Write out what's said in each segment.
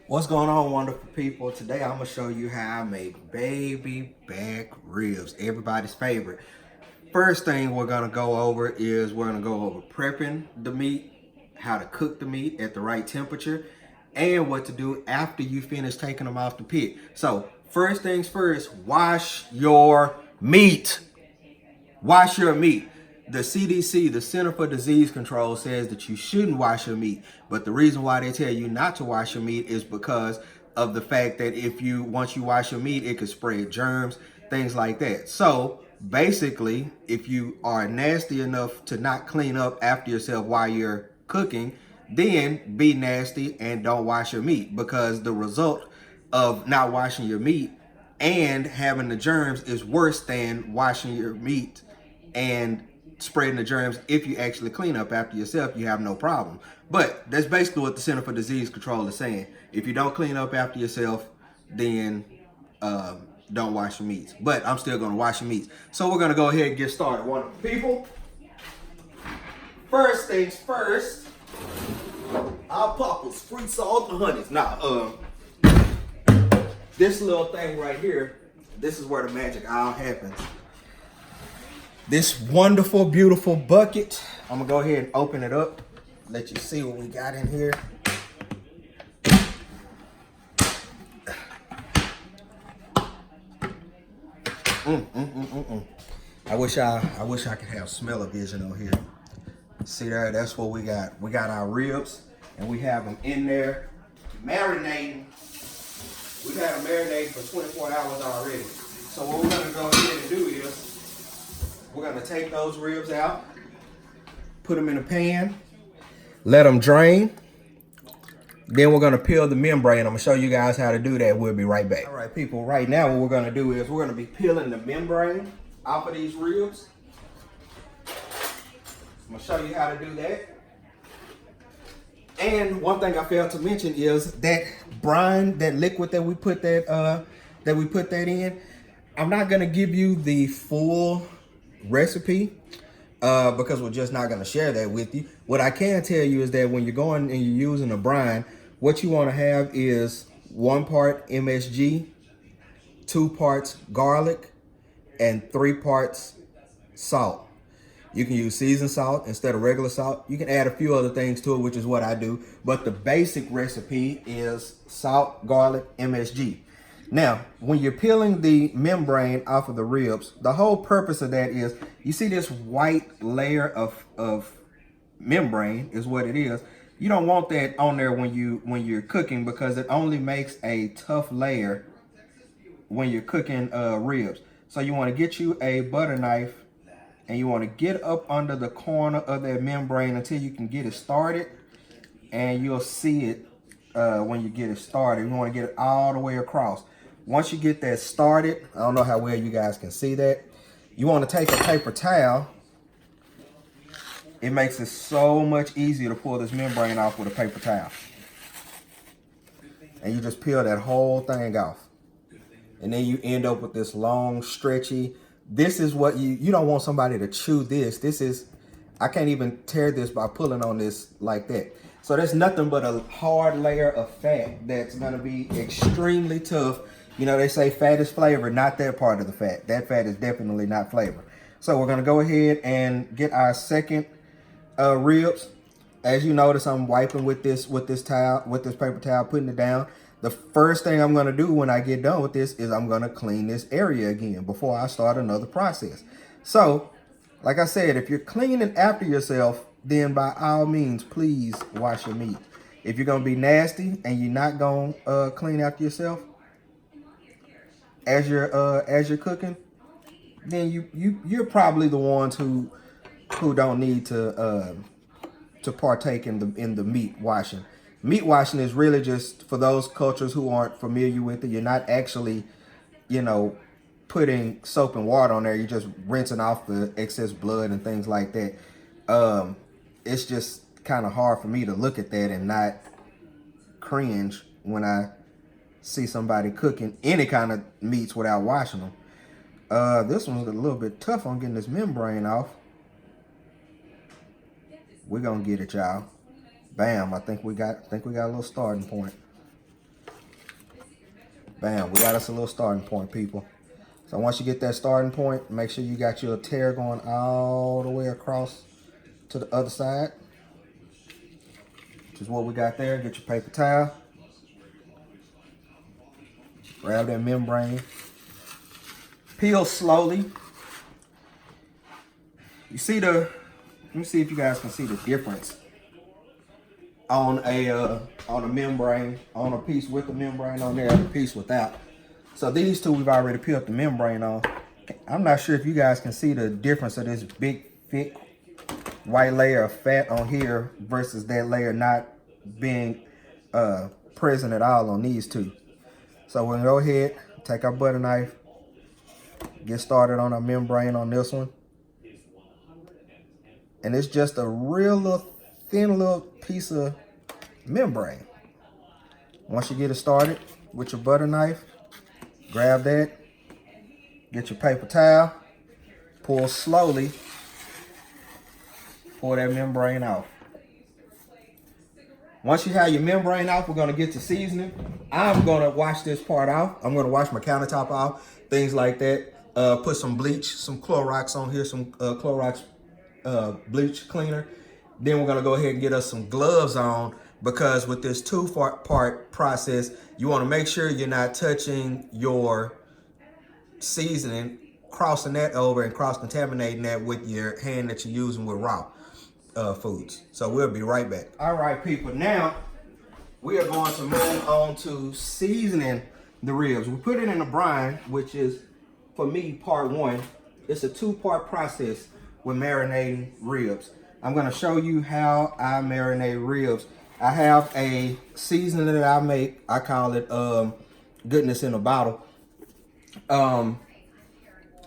What's going on, wonderful people? Today I'm gonna show you how I make baby back ribs, everybody's favorite. First thing we're gonna go over is we're gonna go over prepping the meat, how to cook the meat at the right temperature, and what to do after you finish taking them off the pit. So first things first, wash your meat. Wash your meat. The CDC, the Center for Disease Control, says that you shouldn't wash your meat. But the reason why they tell you not to wash your meat is because of the fact that once you wash your meat, it could spread germs, things like that. So basically, if you are nasty enough to not clean up after yourself while you're cooking, then be nasty and don't wash your meat, because the result of not washing your meat and having the germs is worse than washing your meat and spreading the germs. If you actually clean up after yourself, you have no problem. But that's basically what the Center for Disease Control is saying. If you don't clean up after yourself, then don't wash your meats. But I'm still going to wash your meats. So we're going to go ahead and get started. Wonderful people. First things first, our poppers, free salt and honeys. Now, this little thing right here, this is where the magic all happens. This wonderful, beautiful bucket. I'm gonna go ahead and open it up, let you see what we got in here. I wish I could have smell-o-vision on here. See there, that's what we got. We got our ribs, and we have them in there marinating. We've had them marinating for 24 hours already. So what we're gonna go ahead and do is we're gonna take those ribs out, put them in a pan, let them drain. Then we're gonna peel the membrane. I'm gonna show you guys how to do that. We'll be right back. All right, people, right now what we're gonna do is we're gonna be peeling the membrane off of these ribs. I'm gonna show you how to do that. And one thing I failed to mention is that brine, that liquid that we put that in. I'm not gonna give you the full recipe because we're just not gonna share that with you. What I can tell you is that when you're going and you're using a brine, what you want to have is 1 part MSG, 2 parts garlic, and 3 parts salt. You can use seasoned salt instead of regular salt. You can add a few other things to it, which is what I do. But the basic recipe is salt, garlic, MSG. Now, when you're peeling the membrane off of the ribs, the whole purpose of that is, you see this white layer of membrane is what it is. You don't want that on there when you're cooking, because it only makes a tough layer when you're cooking ribs. So you want to get you a butter knife, and you want to get up under the corner of that membrane until you can get it started, and you'll see it when you get it started. You want to get it all the way across. Once you get that started, I don't know how well you guys can see that, you want to take a paper towel. It makes it so much easier to pull this membrane off with a paper towel. And you just peel that whole thing off. And then you end up with this long, stretchy. This is what you don't want somebody to chew this. This is, I can't even tear this by pulling on this like that. So there's nothing but a hard layer of fat that's gonna be extremely tough. You know, they say fat is flavor, not that part of the fat. That fat is definitely not flavor. So we're gonna go ahead and get our second ribs. As you notice, I'm wiping with this paper towel, putting it down. The first thing I'm gonna do when I get done with this is I'm gonna clean this area again before I start another process. So, like I said, if you're cleaning after yourself, then by all means, please wash your meat. If you're gonna be nasty and you're not gonna clean after yourself as you're cooking, then you're probably the ones who don't need to partake in the meat washing. Meat washing is really just for those cultures who aren't familiar with it. You're not actually, putting soap and water on there. You're just rinsing off the excess blood and things like that. It's just kind of hard for me to look at that and not cringe when I see somebody cooking any kind of meats without washing them. This one's a little bit tough on getting this membrane off. We're gonna get it, y'all. Bam, I think we got a little starting point. Bam, we got us a little starting point, people. So once you get that starting point, make sure you got your tear going all the way across to the other side, which is what we got there. Get your paper towel. Grab that membrane. Peel slowly. You see let me see if you guys can see the difference on a membrane, on a piece with the membrane on there and a piece without. So these two we've already peeled the membrane on. I'm not sure if you guys can see the difference of this big, thick, white layer of fat on here versus that layer not being present at all on these two. So we're gonna go ahead, take our butter knife, get started on our membrane on this one. And it's just a real little thin little piece of membrane. Once you get it started with your butter knife, grab that, get your paper towel, pull slowly, pull that membrane off. Once you have your membrane off, we're gonna get to seasoning. I'm gonna wash this part off. I'm gonna wash my countertop off, things like that. Put some bleach, some Clorox on here, some Clorox bleach cleaner. Then we're gonna go ahead and get us some gloves on, because with this two-part process, you wanna make sure you're not touching your seasoning, crossing that over and cross-contaminating that with your hand that you're using with raw foods. So we'll be right back. All right, people, now we are going to move on to seasoning the ribs. We put it in a brine, which is, for me, part one. It's a two-part process with marinating ribs. I'm gonna show you how I marinate ribs. I have a seasoning that I make. I call it goodness in a bottle.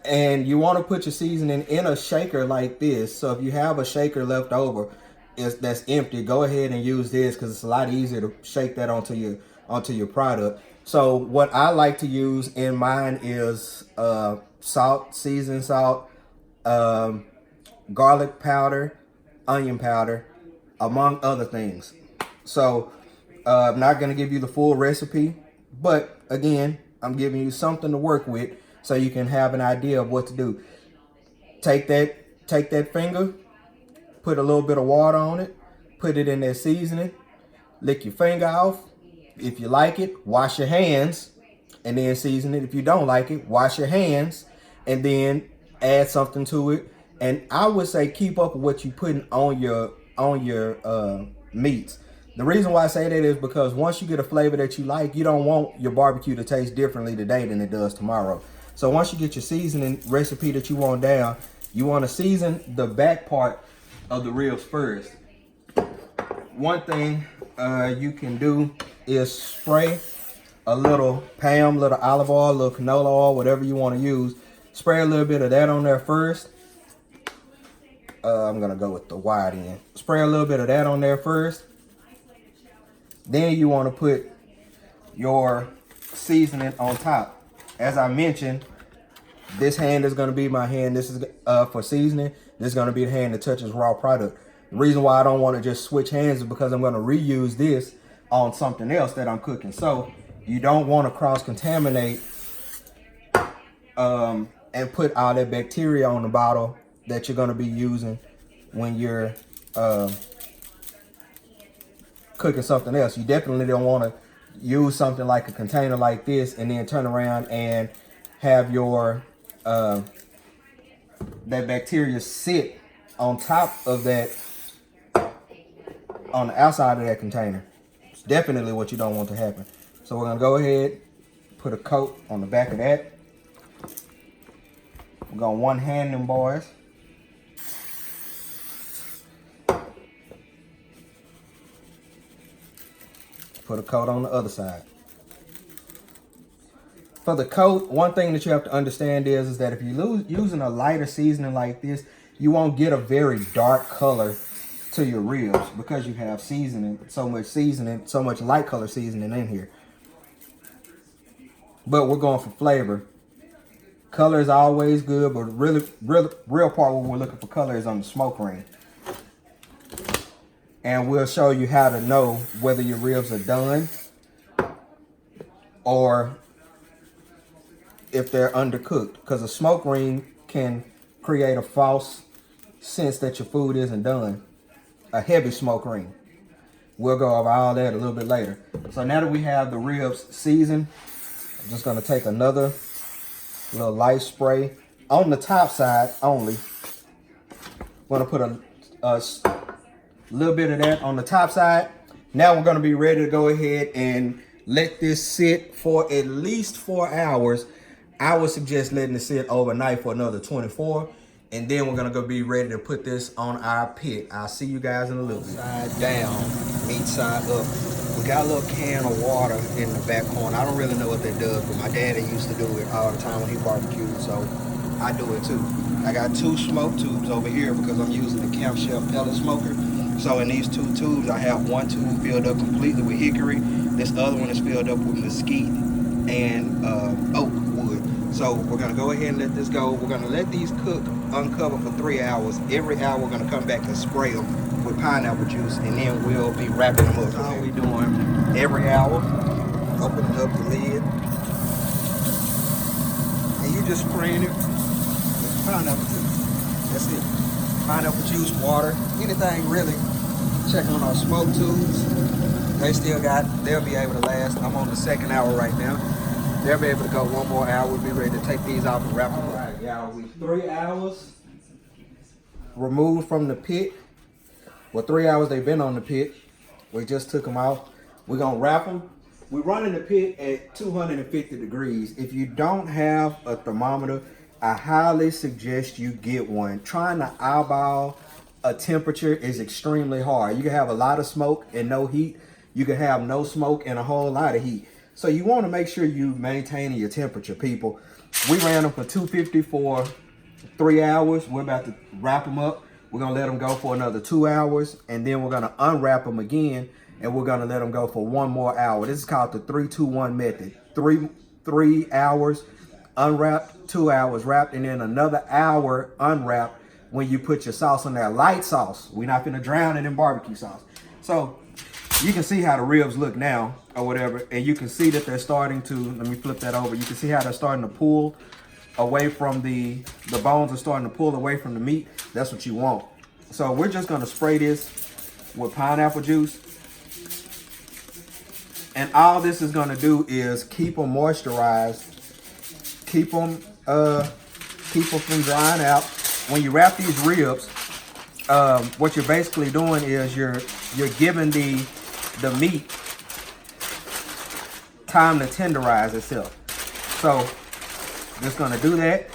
And you want to put your seasoning in a shaker like this. So if you have a shaker left over that's empty, go ahead and use this, because it's a lot easier to shake that onto your product. So what I like to use in mine is salt, seasoned salt, garlic powder, onion powder, among other things. So I'm not going to give you the full recipe, but again, I'm giving you something to work with so you can have an idea of what to do. Take that finger, put a little bit of water on it, put it in that seasoning, lick your finger off. If you like it, wash your hands and then season it. If you don't like it, wash your hands and then add something to it. And I would say keep up with what you putting on your meats. The reason why I say that is because once you get a flavor that you like, you don't want your barbecue to taste differently today than it does tomorrow. So once you get your seasoning recipe that you want down, you want to season the back part of the ribs first. One thing you can do is spray a little Pam, little olive oil, little canola oil, whatever you want to use. Spray a little bit of that on there first. I'm gonna go with the wide end. Spray a little bit of that on there first. Then you want to put your seasoning on top. As I mentioned, this hand is going to be my hand. This is for seasoning. This is going to be the hand that touches raw product. The reason why I don't want to just switch hands is because I'm going to reuse this on something else that I'm cooking. So you don't want to cross-contaminate and put all that bacteria on the bottle that you're going to be using when you're cooking something else. You definitely don't want to use something like a container like this and then turn around and have your that bacteria sit on top of that, on the outside of that container. It's definitely what you don't want to happen. So we're gonna go ahead, put a coat on the back of that. We're gonna one hand them boys. Put a coat on the other side. For the coat, one thing that you have to understand is that if you're using a lighter seasoning like this, you won't get a very dark color to your ribs because you have so much light color seasoning in here. But we're going for flavor. Color is always good, but real part where we're looking for color is on the smoke ring. And we'll show you how to know whether your ribs are done or if they're undercooked, because a smoke ring can create a false sense that your food isn't done. A heavy smoke ring. We'll go over all that a little bit later. So now that we have the ribs seasoned, I'm just gonna take another little light spray on the top side only. I'm gonna put a little bit of that on the top side. Now we're gonna be ready to go ahead and let this sit for at least 4 hours. I would suggest letting it sit overnight for another 24. And then we're gonna go be ready to put this on our pit. I'll see you guys in a little bit. Side down, meat side up. We got a little can of water in the back corner. I don't really know what that does, but my daddy used to do it all the time when he barbecued, so I do it too. I got 2 smoke tubes over here because I'm using the Camp Chef pellet smoker. So in these 2 tubes, I have one tube filled up completely with hickory. This other one is filled up with mesquite and oak wood. So we're gonna go ahead and let this go. We're gonna let these cook uncover for 3 hours. Every hour we're gonna come back and spray them with pineapple juice, and then we'll be wrapping them up. That's all we doing every hour. Opening up the lid, and you just spraying it with pineapple juice. That's it. Pineapple juice, water, anything really. Checking on our smoke tubes. They'll be able to last. I'm on the 2nd hour right now. They'll be able to go 1 more hour. We'll be ready to take these off and wrap them up. All right, y'all, we 3 hours removed from the pit. Well, 3 hours they've been on the pit. We just took them out. We're gonna wrap them. We're running the pit at 250 degrees. If you don't have a thermometer, I highly suggest you get one. Trying to eyeball a temperature is extremely hard. You can have a lot of smoke and no heat. You can have no smoke and a whole lot of heat. So you want to make sure you maintain your temperature, people. We ran them for 250 for 3 hours. We're about to wrap them up. We're going to let them go for another 2 hours, and then we're going to unwrap them again, and we're going to let them go for 1 more hour. This is called the 3-2-1 method. 3 hours unwrapped, 2 hours wrapped, and then another hour unwrapped when you put your sauce on there. Light sauce. We're not going to drown it in barbecue sauce. So you can see how the ribs look now or whatever, and you can see that they're starting to, let me flip that over. You can see how they're starting to pull away from the bones are starting to pull away from the meat. That's what you want. So we're just gonna spray this with pineapple juice. And all this is gonna do is keep them moisturized, keep them from drying out. When you wrap these ribs, what you're basically doing is you're giving the meat time to tenderize itself. So just gonna do that.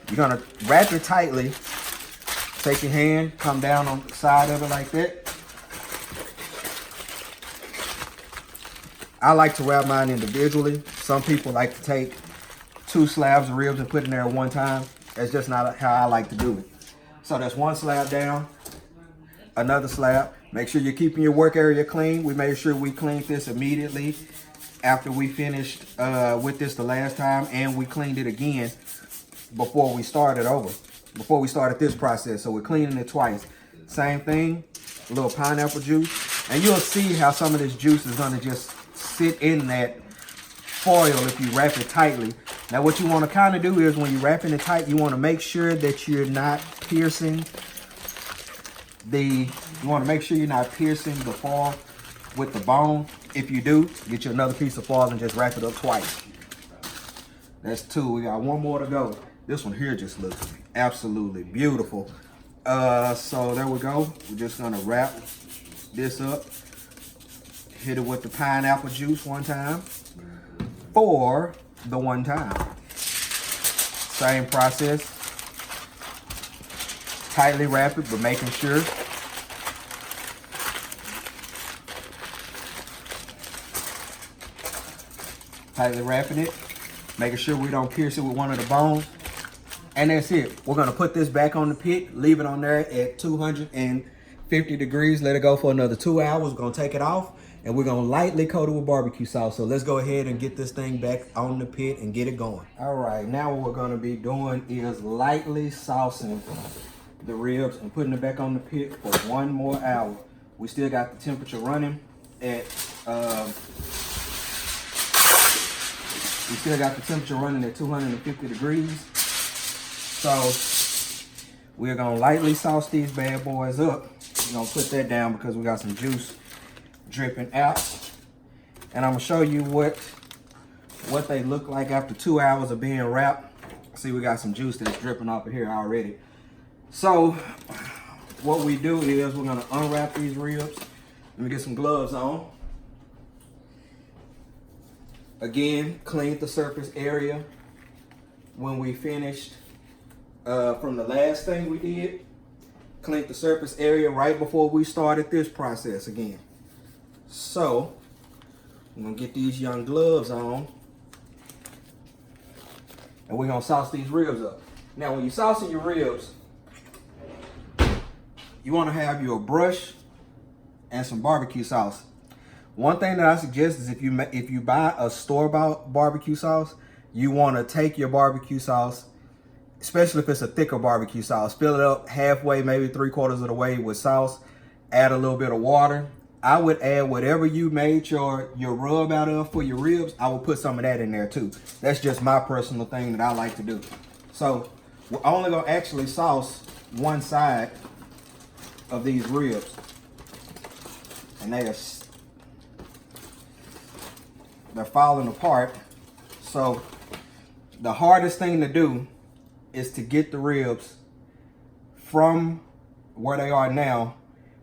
You're gonna wrap it tightly. Take your hand, come down on the side of it like that. I like to wrap mine individually. Some people like to take 2 slabs of ribs and put in there at one time. That's just not how I like to do it. So that's 1 slab down, another slab. Make sure you're keeping your work area clean. We made sure we cleaned this immediately after we finished with this the last time, and we cleaned it again before we started this process. So we're cleaning it twice. Same thing, a little pineapple juice. And you'll see how some of this juice is gonna just sit in that foil if you wrap it tightly. Now what you wanna kinda do is when you're wrapping it tight, you wanna make sure that you're not piercing the foil with the bone. If you do, get you another piece of foil and just wrap it up twice. That's 2. We got 1 more to go. This one here just looks absolutely beautiful. So there we go. We're just gonna wrap this up. Hit it with the pineapple juice 1 time for the 1 time. Same process. Tightly wrap it, but making sure tightly wrapping it, making sure we don't pierce it with one of the bones. And that's it. We're gonna put this back on the pit, leave it on there at 250 degrees, let it go for another 2 hours. We're gonna take it off, and we're gonna lightly coat it with barbecue sauce. So let's go ahead and get this thing back on the pit and get it going. All right, now what we're gonna be doing is lightly saucing the ribs and putting it back on the pit for 1 more hour. We still got the temperature running at We still got the temperature running at 250 degrees. So we're gonna lightly sauce these bad boys up. We're gonna put that down because we got some juice dripping out. And I'm gonna show you what they look like after 2 hours of being wrapped. See, we got some juice that's dripping off of here already. So what we do is we're gonna unwrap these ribs. Let me get some gloves on. Again, clean the surface area when we finished from the last thing we did. Cleaned the surface area right before we started this process again. So I'm gonna get these young gloves on and we're gonna sauce these ribs up. Now when you're saucing your ribs, you wanna have your brush and some barbecue sauce. One thing that I suggest is if you buy a store-bought barbecue sauce, you wanna take your barbecue sauce, especially if it's a thicker barbecue sauce, fill it up halfway, maybe 3/4 of the way with sauce, add a little bit of water. I would add whatever you made your rub out of for your ribs, I would put some of that in there too. That's just my personal thing that I like to do. So we're only gonna actually sauce one side of these ribs. And they're falling apart. So the hardest thing to do is to get the ribs from where they are now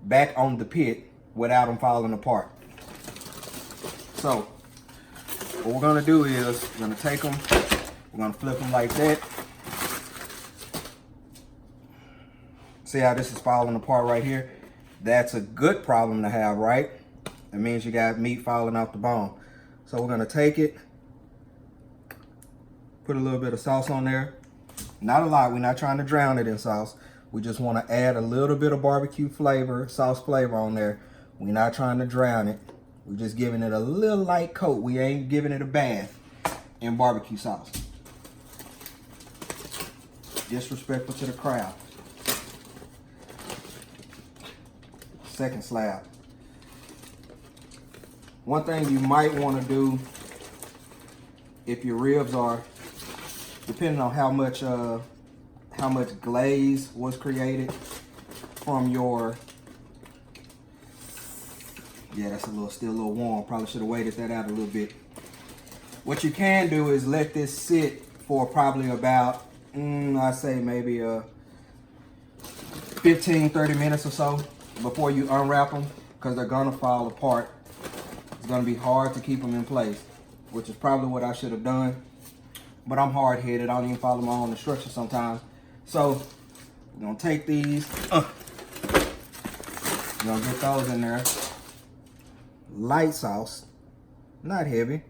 back on the pit without them falling apart. So what we're gonna do is we're gonna take them, we're gonna flip them like that. See how this is falling apart right here? That's a good problem to have, right? It means you got meat falling off the bone. So we're gonna take it, put a little bit of sauce on there. Not a lot, we're not trying to drown it in sauce. We just wanna add a little bit of barbecue flavor, sauce flavor on there. We're not trying to drown it. We're just giving it a little light coat. We ain't giving it a bath in barbecue sauce. Disrespectful to the crowd. Second slab. One thing you might want to do if your ribs are, depending on how much glaze was created from your, yeah, that's still a little warm. Probably should have waited that out a little bit. What you can do is let this sit for probably about, I'd say maybe 15, 30 minutes or so before you unwrap them, because they're gonna fall apart. It's gonna be hard to keep them in place, which is probably what I should have done. But I'm hard-headed. I don't even follow my own instructions sometimes. So we're gonna take these. We're gonna get those in there. Light sauce, not heavy.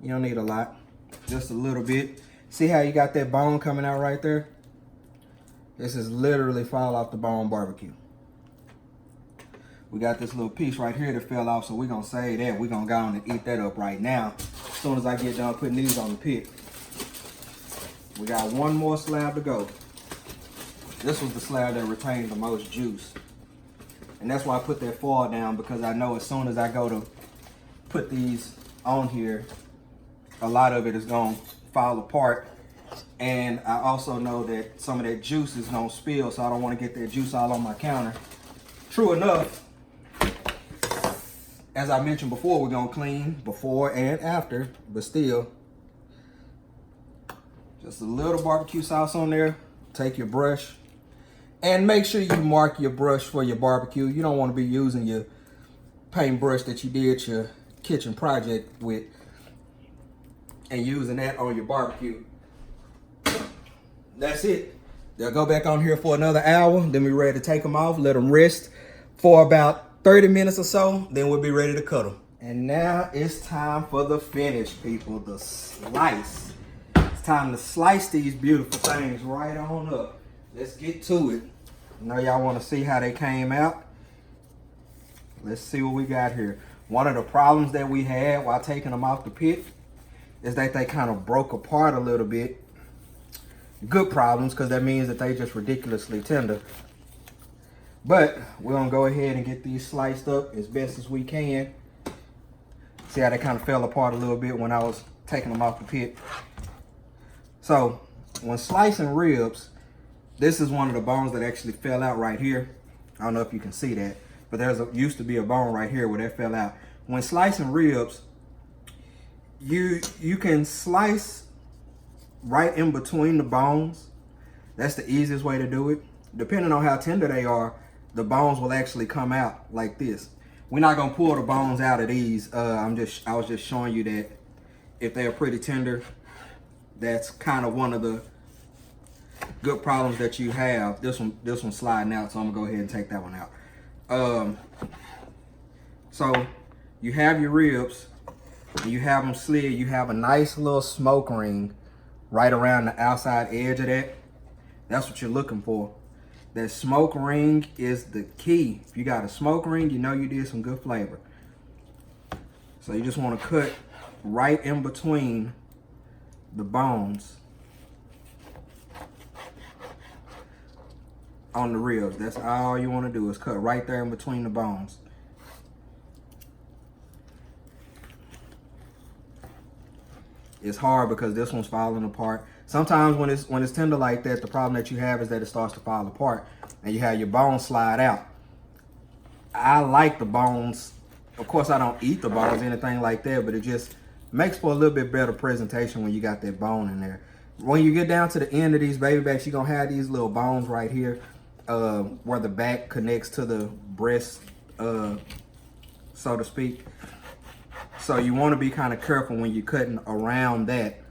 You don't need a lot, just a little bit. See how you got that bone coming out right there? This is literally fall off the bone barbecue. We got this little piece right here that fell off, so we're gonna save that. We're gonna go on and eat that up right now, as soon as I get done putting these on the pit. We got one more slab to go. This was the slab that retained the most juice. And that's why I put that foil down, because I know as soon as I go to put these on here, a lot of it is gonna fall apart. And I also know that some of that juice is gonna spill, so I don't wanna get that juice all on my counter. True enough, as I mentioned before, we're gonna clean before and after, but still, just a little barbecue sauce on there. Take your brush and make sure you mark your brush for your barbecue. You don't want to be using your paint brush that you did your kitchen project with and using that on your barbecue. That's it. They'll go back on here for another hour. Then we're ready to take them off, let them rest for about 30 minutes or so. Then we'll be ready to cut them. And now it's time for the finish, people, the slice. It's time to slice these beautiful things right on up. Let's get to it. I know y'all want to see how they came out. Let's see what we got here. One of the problems that we had while taking them off the pit is that they kind of broke apart a little bit. Good problems, because that means that they just ridiculously tender. But we're gonna go ahead and get these sliced up as best as we can. See how they kind of fell apart a little bit when I was taking them off the pit. So when slicing ribs, this is one of the bones that actually fell out right here. I don't know if you can see that, but used to be a bone right here where that fell out. When slicing ribs, you can slice right in between the bones. That's the easiest way to do it. Depending on how tender they are, the bones will actually come out like this. We're not gonna pull the bones out of these. I was just showing you that if they're pretty tender, that's kind of one of the good problems that you have. This one sliding out, so I'm gonna go ahead and take that one out. So you have your ribs, and you have them slid. You have a nice little smoke ring right around the outside edge of that. That's what you're looking for. That smoke ring is the key. If you got a smoke ring, you know you did some good flavor. So you just want to cut right in between the bones on the ribs. That's all you want to do, is cut right there in between the bones. It's hard because this one's falling apart. Sometimes when it's tender like that, the problem that you have is that it starts to fall apart and you have your bones slide out. I like the bones. Of course, I don't eat the bones, anything like that, but it just makes for a little bit better presentation when you got that bone in there. When you get down to the end of these baby backs, you're gonna have these little bones right here where the back connects to the breast, so to speak. So you want to be kind of careful when you're cutting around that.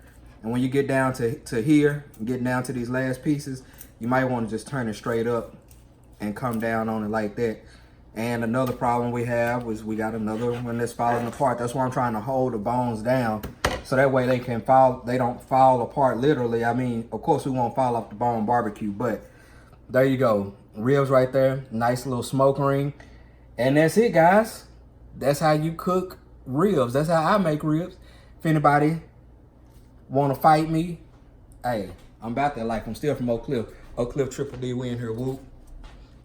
And when you get down to here, getting down to these last pieces, you might want to just turn it straight up and come down on it like that. And another problem we have is we got another one that's falling apart. That's why I'm trying to hold the bones down, so that way they don't fall apart literally. I mean, of course we won't fall off the bone barbecue, but there you go. Ribs right there, nice little smoke ring. And that's it, guys. That's how you cook ribs. That's how I make ribs. If anybody want to fight me, hey, I'm about that life. I'm still from Oak Cliff. Oak Cliff Triple D, we in here, whoop.